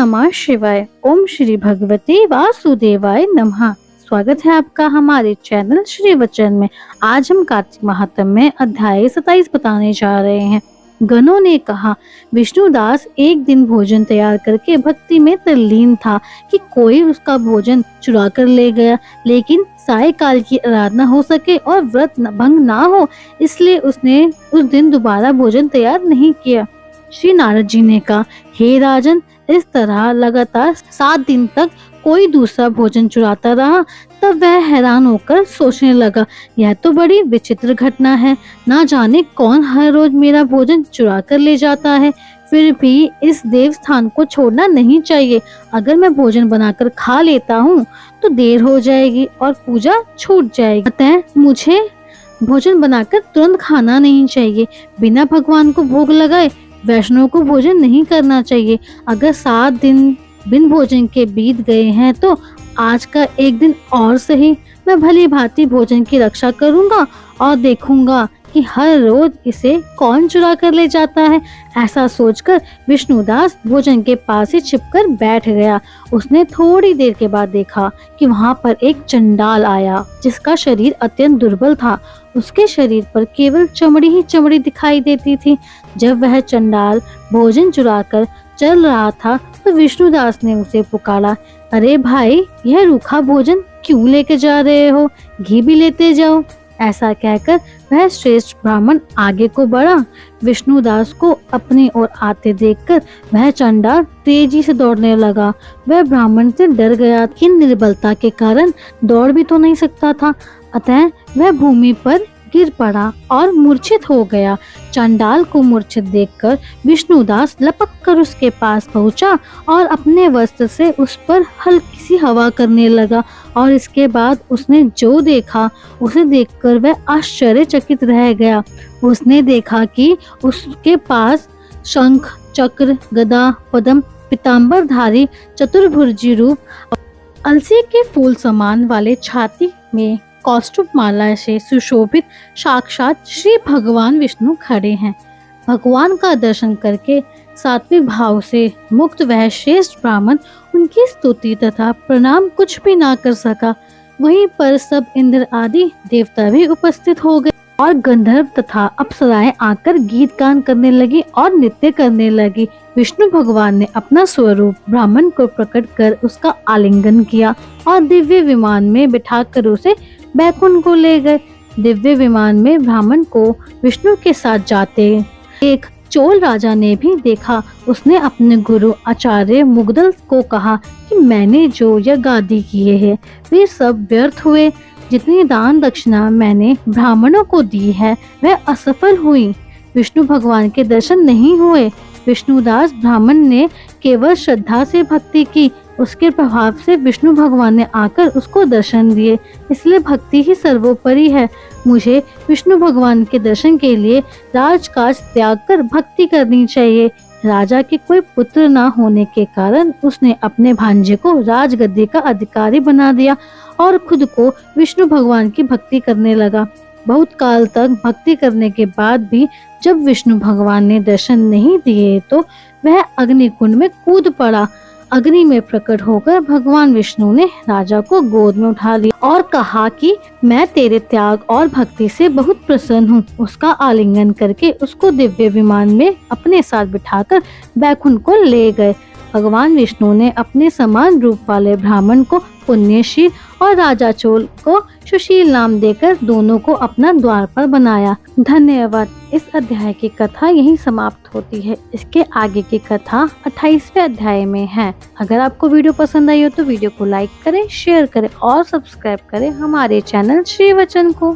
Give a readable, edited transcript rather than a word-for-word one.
नमः शिवाय। ओम श्री भगवते वासुदेवाय नमः। स्वागत है आपका हमारे चैनल श्री वचन में। आज हम कार्तिक महात्म्य में अध्याय 27 बताने जा रहे हैं। गणों ने कहा, विष्णुदास एक दिन भोजन तैयार करके भक्ति में तल्लीन था कि कोई उसका भोजन चुरा कर ले गया, लेकिन सायकाल की आराधना हो सके और व्रत भंग ना हो, इसलिए उसने उस दिन दोबारा भोजन तैयार नहीं किया। श्री नारद जी ने कहा, हे राजन, इस तरह लगातार 7 दिन तक कोई दूसरा भोजन चुराता रहा। तब वह हैरान होकर सोचने लगा, यह तो बड़ी विचित्र घटना है। ना जाने कौन हर रोज मेरा भोजन चुरा कर ले जाता है। फिर भी इस देव स्थान को छोड़ना नहीं चाहिए। अगर मैं भोजन बनाकर खा लेता हूँ तो देर हो जाएगी और पूजा छूट जाएगी। अतः मुझे भोजन बनाकर तुरंत खाना नहीं चाहिए। बिना भगवान को भोग लगाए वैष्णव को भोजन नहीं करना चाहिए। अगर 7 दिन बिन भोजन के बीत गए हैं तो आज का एक दिन और सही, मैं भली भांति भोजन की रक्षा करूंगा और देखूंगा कि हर रोज इसे कौन चुरा कर ले जाता है। ऐसा सोचकर विष्णुदास भोजन के पास ही छिपकर बैठ गया। उसने थोड़ी देर के बाद देखा कि वहां पर एक चंडाल आया, जिसका शरीर अत्यंत दुर्बल था। उसके शरीर पर केवल चमड़ी ही चमड़ी दिखाई देती थी। जब वह चंडाल भोजन चुराकर चल रहा था तो विष्णुदास ने उसे पुकारा, अरे भाई, यह रूखा भोजन क्यों लेके जा रहे हो? घी भी लेते जाओ। ऐसा कहकर वह श्रेष्ठ ब्राह्मण आगे को बढ़ा। विष्णुदास को अपनी ओर आते देखकर वह चंडाल तेजी से दौड़ने लगा। वह ब्राह्मण से डर गया कि निर्बलता के कारण दौड़ भी तो नहीं सकता था, अतः वह भूमि पर गिर पड़ा और मूर्छित हो गया। चंडाल को मूर्छित देखकर विष्णुदास लपक कर उसके पास पहुंचा और अपने वस्त्र से उस पर हल्की सी हवा करने लगा। और इसके बाद उसने जो देखा उसे देखकर वह आश्चर्यचकित रह गया। उसने देखा कि उसके पास शंख, चक्र, गदा, पद्म, पीतांबरधारी चतुर्भुजी रूप अलसी के फूल समान वाले छाती में कौस्तुभ माला से सुशोभित साक्षात श्री भगवान विष्णु खड़े हैं। भगवान का दर्शन करके सात्विक भाव से मुक्त वह श्रेष्ठ ब्राह्मण उनकी स्तुति तथा प्रणाम कुछ भी ना कर सका। वहीं पर सब इंद्र आदि देवता भी उपस्थित हो गए और गंधर्व तथा अप्सराएं आकर गीत गान करने लगी और नृत्य करने लगी। विष्णु भगवान ने अपना स्वरूप ब्राह्मण को प्रकट कर उसका आलिंगन किया और दिव्य विमान में बिठाकर उसे बैकुंठ को ले गए। दिव्य विमान में ब्राह्मण को विष्णु के साथ जाते एक चोल राजा ने भी देखा। उसने अपने गुरु आचार्य मुगदल को कहा कि मैंने जो यज्ञादि किए हैं वे सब व्यर्थ हुए। जितनी दान दक्षिणा मैंने ब्राह्मणों को दी है वह असफल हुई। विष्णु भगवान के दर्शन नहीं हुए। विष्णुदास ब्राह्मण ने केवल श्रद्धा से भक्ति की। उसके प्रभाव से विष्णु भगवान ने आकर उसको दर्शन दिए। इसलिए भक्ति ही सर्वोपरि है। मुझे विष्णु भगवान के दर्शन के लिए राजकाज त्याग कर भक्ति करनी चाहिए। राजा के कोई पुत्र न होने के कारण उसने अपने भांजे को राजगद्दी का अधिकारी बना दिया और खुद को विष्णु भगवान की भक्ति करने लगा। बहुत काल तक भक्ति करने के बाद भी जब विष्णु भगवान ने दर्शन नहीं दिए तो वह अग्निकुंड में कूद पड़ा। अग्नि में प्रकट होकर भगवान विष्णु ने राजा को गोद में उठा लिया और कहा कि मैं तेरे त्याग और भक्ति से बहुत प्रसन्न हूँ। उसका आलिंगन करके उसको दिव्य विमान में अपने साथ बिठाकर बैकुंठ को ले गए। भगवान विष्णु ने अपने समान रूप वाले ब्राह्मण को पुण्यशील और राजा चोल को सुशील नाम देकर दोनों को अपना द्वारपाल बनाया। धन्यवाद। इस अध्याय की कथा यहीं समाप्त होती है। इसके आगे की कथा 28वें अध्याय में है। अगर आपको वीडियो पसंद आई हो तो वीडियो को लाइक करें, शेयर करें और सब्सक्राइब करें हमारे चैनल श्री वचन को।